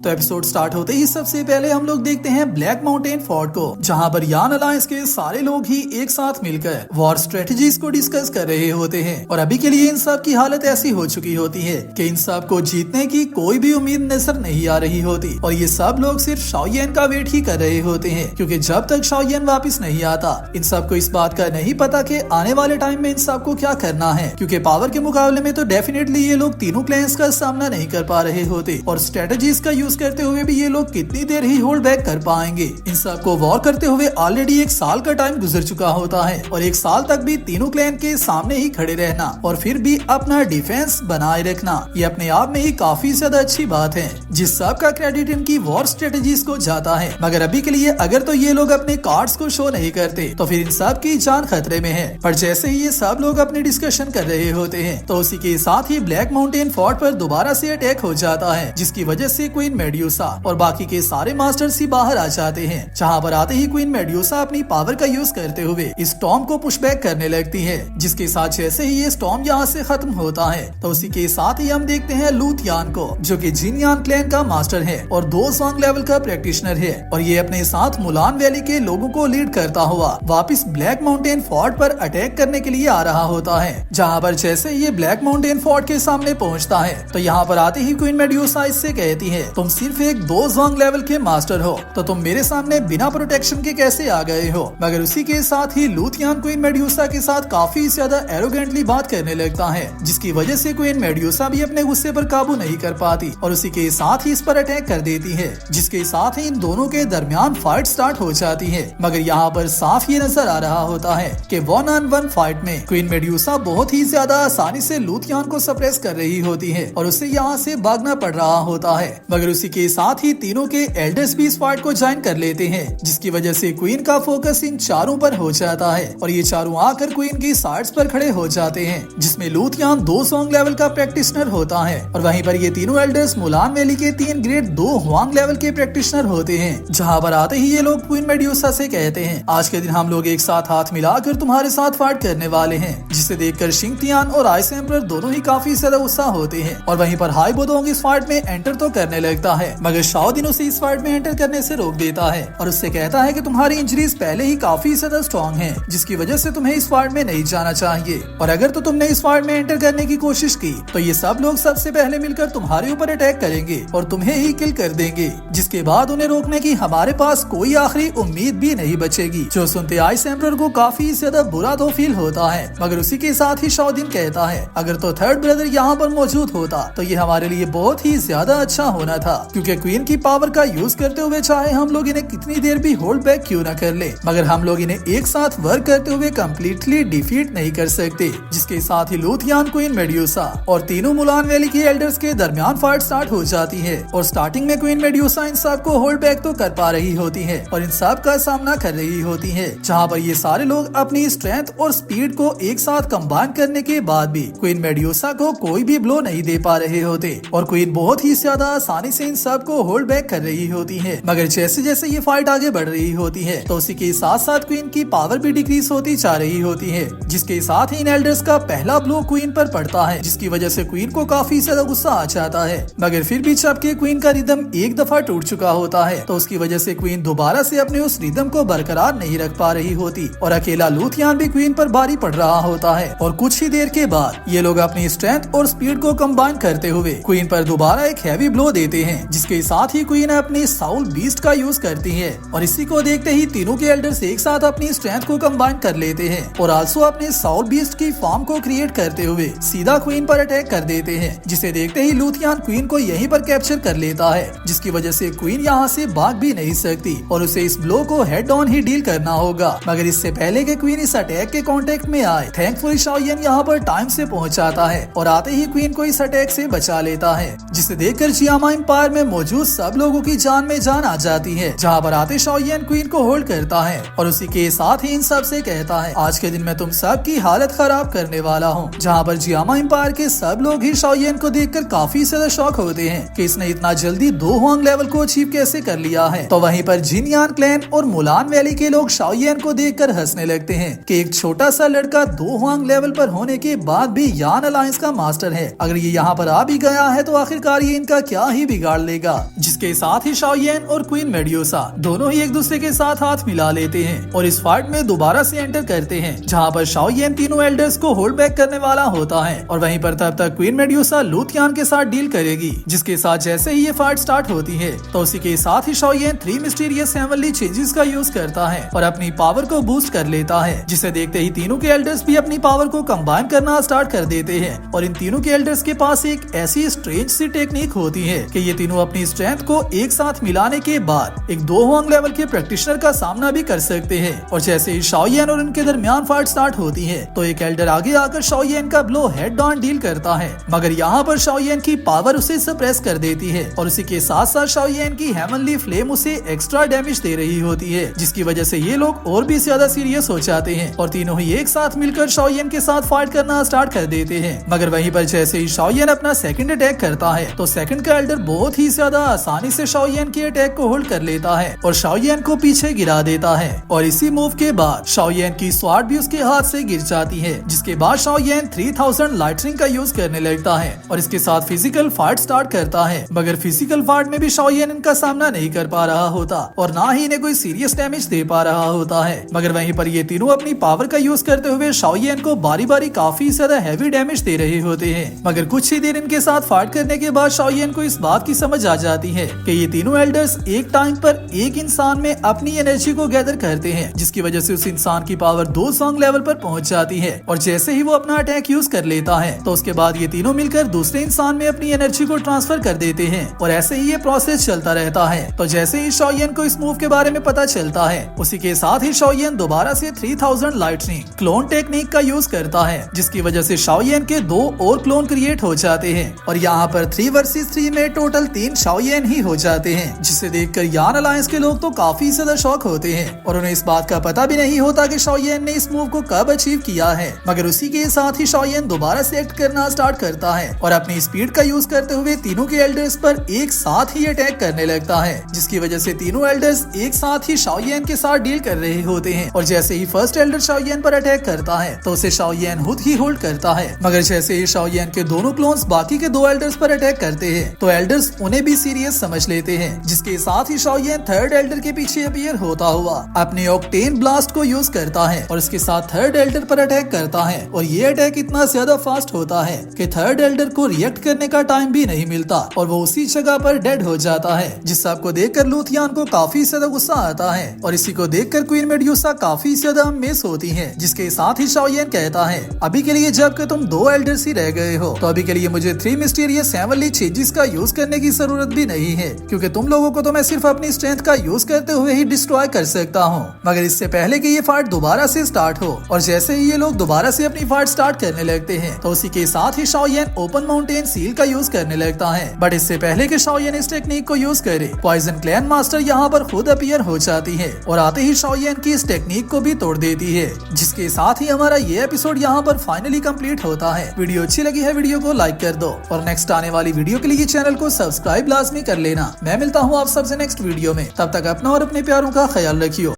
तो episode start होते ही सबसे पहले हम लोग देखते हैं ब्लैक माउंटेन फोर्ट को, जहां पर यान अलायंस के सारे लोग ही एक साथ मिलकर वॉर स्ट्रेटजीज को डिस्कस कर रहे होते हैं। और अभी के लिए इन सब की हालत ऐसी हो चुकी होती है कि इन सब को जीतने की कोई भी उम्मीद नजर नहीं आ रही होती और ये सब लोग सिर्फ शाओयन का वेट ही कर रहे होते हैं, क्योंकि जब तक शाओयन वापस नहीं आता इन सब को इस बात का नहीं पता कि आने वाले टाइम में इन सब को क्या करना है, क्योंकि पावर के मुकाबले में तो डेफिनेटली ये लोग तीनों क्लैंस का सामना नहीं कर पा रहे होते और स्ट्रेटजीज का यूज करते हुए भी ये लोग कितनी देर ही होल्ड बैक कर पाएंगे। इन सब को वॉर करते हुए ऑलरेडी एक साल का टाइम गुजर चुका होता है और एक साल तक भी तीनों क्लैन के सामने ही खड़े रहना और फिर भी अपना डिफेंस बनाए रखना, ये अपने आप में ही काफी ज्यादा अच्छी बात है, जिस सब का क्रेडिट इनकी वॉर स्ट्रेटजीज को जाता है। मगर अभी के लिए अगर तो ये लोग अपने कार्ड्स को शो नहीं करते तो फिर इन सब की जान खतरे में है। पर जैसे ही ये सब लोग अपनी डिस्कशन कर रहे होते हैं तो उसी के साथ ही ब्लैक माउंटेन फोर्ट पर दोबारा से अटैक हो जाता है, जिसकी वजह से क्वीन मेड्यूसा और बाकी के सारे मास्टर्स ही बाहर आ जाते हैं। जहां पर आते ही क्वीन मेड्यूसा अपनी पावर का यूज करते हुए इस स्टॉर्म को पुशबैक करने लगती है, जिसके साथ जैसे ही ये स्टॉर्म यहाँ से खत्म होता है तो उसी के साथ ही हम देखते हैं लूथियान को, जो कि जिनयान क्लैन का मास्टर है और 2 स्वांग लेवल का प्रैक्टिशनर है और ये अपने साथ मुलान वैली के लोगों को लीड करता हुआ वापस ब्लैक माउंटेन फोर्ट पर अटैक करने के लिए आ रहा होता है। जहाँ पर जैसे ये ब्लैक माउंटेन फोर्ट के सामने पहुँचता है तो यहाँ पर आते ही क्वीन मेड्यूसा इससे कहती है, तुम सिर्फ एक 2 स्वांग लेवल के मास्टर हो तो तुम मेरे सामने बिना प्रोटेक्शन के कैसे आ गए हो। मगर उसी के साथ ही लूथियान क्वीन मेड्यूसा के साथ काफी ज्यादा एरोगेंटली बात करने लगता है, जिसकी वजह से क्वीन मेड्यूसा भी अपने गुस्से पर काबू नहीं कर पाती और उसी के साथ ही इस पर अटैक कर देती है, जिसके साथ ही इन दोनों के दरमियान फाइट स्टार्ट हो जाती है। मगर यहाँ पर साफ ये नजर आ रहा होता है कि 1-on-1 फाइट में क्वीन मेड्यूसा बहुत ही ज्यादा आसानी से लूथियान को सप्रेस कर रही होती है और उसे यहाँ से भागना पड़ रहा होता है। मगर उसी के साथ ही तीनों के एल्डर्स भी इस फाइट को ज्वाइन कर लेते हैं, जिसकी वजह से क्वीन का फोकस इन चारों पर हो जाता है और ये चारों आकर क्वीन की साइड्स पर खड़े हो जाते हैं, जिसमें लूथियान 2 स्वांग लेवल का प्रैक्टिशनर होता है और वहीं पर ये तीनों एल्डर्स मुलान वैली के 3 ग्रेड 2 हुआंग लेवल के प्रैक्टिशनर होते हैं। जहाँ पर आते ही ये लोग क्वीन मेड्यूसा से कहते हैं, आज के दिन हम लोग एक साथ हाथ मिलाकर तुम्हारे साथ फाइट करने वाले हैं, जिसे देखकर शिंगतियान और आइस एम्परर दोनों ही काफी ज्यादा उत्साह होते हैं और वहीं पर हाई बोदोंग इस फाइट में एंटर तो करने लगता है, मगर शाओदिन उसे इस फाइट में एंटर करने से रोक देता है और उससे कहता है कि तुम्हारी इंजरीज पहले ही काफी ज्यादा स्ट्रॉन्ग हैं, जिसकी वजह से तुम्हें इस फाइट में नहीं जाना चाहिए और अगर तो तुमने इस फाइट में एंटर करने की कोशिश की तो ये सब लोग सबसे पहले मिलकर तुम्हारे ऊपर अटैक करेंगे और तुम्हें ही किल कर देंगे, जिसके बाद उन्हें रोकने की हमारे पास कोई आखिरी उम्मीद भी नहीं बचेगी। जो सुनते आइस एम्परर को काफी ज्यादा बुरा तो फील होता है, मगर उसी के साथ ही शाओदिन कहता है, अगर तो थर्ड ब्रदर यहाँ पर मौजूद होता तो ये हमारे लिए बहुत ही ज्यादा अच्छा होना था, क्योंकि क्वीन की पावर का यूज करते हुए चाहे हम लोग इन्हें कितनी देर भी होल्ड बैक क्यों न कर ले, मगर हम लोग इन्हें एक साथ वर्क करते हुए कम्प्लीटली डिफीट नहीं कर सकते। जिसके साथ ही लूथियान क्वीन मेड्यूसा और तीनों मुलान वैली के एल्डर्स के दरमियान फाइट स्टार्ट हो जाती है और स्टार्टिंग में क्वीन मेड्यूसा इन सब को होल्ड बैक तो कर पा रही होती है और इन सब का सामना कर रही होती है, जहाँ पर ये सारे लोग अपनी स्ट्रेंथ और स्पीड को एक साथ कंबाइन करने के बाद भी क्वीन मेड्यूसा को कोई भी ब्लो नहीं दे पा रहे होते और क्वीन बहुत ही ज्यादा आसानी से इन सब को होल्ड बैक कर रही होती है। मगर जैसे जैसे ये फाइट आगे बढ़ रही होती है तो उसी के साथ साथ क्वीन की पावर भी डिक्रीज होती जा रही होती है, जिसके साथ ही इन एल्डर्स का पहला ब्लो क्वीन पर पड़ता है, जिसकी वजह से क्वीन को काफी ज्यादा गुस्सा आ जाता है। मगर फिर भी जबकि क्वीन का रिदम एक दफा टूट चुका होता है तो उसकी वजह से क्वीन दोबारा से अपने उस रिदम को बरकरार नहीं रख पा रही होती और अकेला लूथियान भी क्वीन पर भारी पड़ रहा होता है और कुछ ही देर के बाद ये लोग अपनी स्ट्रेंथ और स्पीड को कंबाइन करते हुए क्वीन पर दोबारा एक हैवी ब्लो देते हैं, जिसके साथ ही क्वीन अपनी साउल बीस्ट का यूज करती है और इसी को देखते ही तीनों के एल्डर्स एक साथ अपनी स्ट्रेंथ को कंबाइन कर लेते हैं और आल्सो अपने साउल बीस्ट की फॉर्म को क्रिएट करते हुए सीधा क्वीन पर अटैक कर देते हैं, जिसे देखते ही लूथियान क्वीन को यहीं पर कैप्चर कर लेता है, जिसकी वजह से क्वीन यहाँ से भाग भी नहीं सकती और उसे इस ब्लो को हेड ऑन ही डील करना होगा। मगर इससे पहले कि क्वीन इस अटैक के कांटेक्ट में आए, थैंकफुली शाओयन यहाँ पर टाइम से पहुंच जाता है और आते ही क्वीन को इस अटैक से बचा लेता है, जिसे देखकर जियामा एम्पायर में मौजूद सब लोगों की जान में जान आ जाती है। जहाँ पर आते शाओयन क्वीन को होल्ड करता है और उसी के साथ ही इन सब से कहता है, आज के दिन मैं तुम सब की हालत खराब करने वाला हूँ। जहाँ पर जियामा एम्पायर के सब लोग ही शाओयन को देखकर काफी ज्यादा शॉक होते हैं कि इसने इतना जल्दी 2 हुआंग लेवल को अचीव कैसे कर लिया है। तो वहीं पर जिनयान क्लैन और मुलान वैली के लोग शाओयन को देखकर हंसने लगते हैं कि एक छोटा सा लड़का 2 हुआंग लेवल पर होने के बाद भी यान अलायंस का मास्टर है, अगर ये यहाँ पर आ भी गया है तो आखिरकार ये इनका क्या ही बिगाड़ बिगाड़ लेगा, जिसके साथ ही शाओयेन और क्वीन मेड्यूसा दोनों ही एक दूसरे के साथ हाथ मिला लेते हैं और इस फाइट में दोबारा से एंटर करते हैं, जहाँ पर शाओयेन तीनों एल्डर्स को होल्ड बैक करने वाला होता है और वहीं पर तब तक क्वीन मेड्यूसा लू थियान के साथ डील करेगी, जिसके साथ जैसे ही ये फाइट स्टार्ट होती है तो उसी के साथ ही शाओयेन 3 मिस्टीरियस हेवनली चेंजेस का यूज करता है और अपनी पावर को बूस्ट कर लेता है, जिसे देखते ही तीनों के एल्डर्स भी अपनी पावर को कंबाइन करना स्टार्ट कर देते हैं और इन तीनों के एल्डर्स के पास एक ऐसी स्ट्रेंज सी टेक्निक होती है कि ये तीनों अपनी स्ट्रेंथ को एक साथ मिलाने के बाद एक 2 हुआंग लेवल के प्रैक्टिशनर का सामना भी कर सकते हैं। और जैसे ही शाओयेन और उनके दरमियान फाइट स्टार्ट होती है तो एक एल्डर आगे आकर शाओयेन का ब्लो हेड ऑन डील करता है, मगर यहाँ पर शाओयेन की पावर उसे सप्रेस कर देती है और उसी के साथ साथ शाओयेन की हेवनली फ्लेम उसे एक्स्ट्रा डैमेज दे रही होती है, जिसकी वजह से ये लोग और भी ज्यादा सीरियस हो जाते हैं और तीनों ही एक साथ मिलकर शाओयेन के साथ फाइट करना स्टार्ट कर देते हैं। मगर वहीं पर जैसे ही शाओयेन अपना सेकंड अटैक करता है तो सेकंड का एल्डर बहुत ही ज्यादा आसानी से शाओयेन के अटैक को होल्ड कर लेता है और शाओयेन को पीछे गिरा देता है और इसी मूव के बाद शाओयेन की स्वार्ड भी उसके हाथ से गिर जाती है, जिसके बाद शाओयेन 3000 लाइटनिंग का यूज करने लगता है और इसके साथ फिजिकल फाइट स्टार्ट करता है। मगर फिजिकल फाइट में भी शाओयेन इनका सामना नहीं कर पा रहा होता और ना ही इन्हें कोई सीरियस डैमेज दे पा रहा होता है। मगर वहीं पर ये तीनों अपनी पावर का यूज करते हुए शाओयेन को बारी बारी काफी ज्यादा हैवी डैमेज दे रहे होते हैं। मगर कुछ ही देर इनके साथ फाइट करने के बाद शाओयेन को इस बात की समझ आ जाती है कि ये तीनों एल्डर्स एक टाइम पर एक इंसान में अपनी एनर्जी को गैदर करते हैं, जिसकी वजह से उस इंसान की पावर 2 सॉन्ग लेवल पर पहुंच जाती है और जैसे ही वो अपना अटैक यूज कर लेता है तो उसके बाद ये तीनों मिलकर दूसरे इंसान में अपनी एनर्जी को ट्रांसफर कर देते हैं और ऐसे ही ये प्रोसेस चलता रहता है। तो जैसे ही शाओयेन को इस मूव के बारे में पता चलता है उसी के साथ ही शाओयेन दोबारा से 3000 लाइटनिंग क्लोन टेक्निक का यूज करता है, जिसकी वजह से शाओयेन के 2 और क्लोन क्रिएट हो जाते हैं और यहाँ पर 3 वर्सेस 3 में टोटल 3 शाओयेन ही हो जाते हैं, जिसे देखकर यान अलायंस के लोग तो काफी ज्यादा शॉक होते हैं और उन्हें इस बात का पता भी नहीं होता कि शाओयेन ने इस मूव को कब अचीव किया है। मगर उसी के साथ ही शाओयेन दोबारा से एक्ट करना स्टार्ट करता है और अपनी स्पीड का यूज करते हुए तीनों के एल्डर्स पर एक साथ ही अटैक करने लगता है, जिसकी वजह से तीनों एल्डर्स एक साथ ही शाओयेन के साथ डील कर रहे होते हैं और जैसे ही फर्स्ट एल्डर शाओयेन पर अटैक करता है तो उसे शाओयेन खुद ही होल्ड करता है। मगर जैसे ही शाओयेन के दोनों क्लोन्स बाकी के 2 एल्डर्स पर अटैक करते हैं तो एल्डर्स उन्हें भी सीरियस समझ लेते हैं, जिसके साथ ही शाओयेन थर्ड एल्डर के पीछे अपीयर होता हुआ अपने ऑक्टेन ब्लास्ट को यूज करता है और इसके साथ थर्ड एल्डर पर अटैक करता है और ये अटैक इतना ज्यादा फास्ट होता है कि थर्ड एल्डर को रिएक्ट करने का टाइम भी नहीं मिलता और वो उसी जगह पर डेड हो जाता है, जिस सब को देखकर लू थियान को काफी ज्यादा गुस्सा आता है और इसी को देखकर क्वीन मेड्यूसा काफी ज्यादा अमेज़ होती है, जिसके साथ ही शाओयेन कहता है अभी के लिए जबकि तुम 2 एल्डर्स ही रह गए हो तो अभी के लिए मुझे 3 मिस्टीरियस हेवनली चेंजेस का यूज करने की जरूरत भी नहीं है, क्योंकि तुम लोगों को तो मैं सिर्फ अपनी स्ट्रेंथ का यूज करते हुए ही डिस्ट्रॉय कर सकता हूँ। मगर इससे पहले कि ये फाइट दोबारा से स्टार्ट हो और जैसे ही ये लोग दोबारा से अपनी फाइट स्टार्ट करने लगते हैं तो उसी के साथ ही शाओयेन ओपन माउंटेन सील का यूज करने लगता है। बट इससे पहले कि शाओयेन इस टेक्निक को यूज करे पॉइजन क्लैन मास्टर यहाँ पर खुद अपीयर हो जाती है और आते ही शाओयेन की इस टेक्निक को भी तोड़ देती है, जिसके साथ ही हमारा ये एपिसोड यहाँ पर फाइनली कंप्लीट होता है। वीडियो अच्छी लगी है वीडियो को लाइक कर दो और नेक्स्ट आने वाली वीडियो के लिए चैनल को सब्सक्राइब लाजमी कर लेना। मैं मिलता हूँ आप सबसे नेक्स्ट वीडियो में, तब तक अपना और अपने प्यारों का ख्याल रखियो।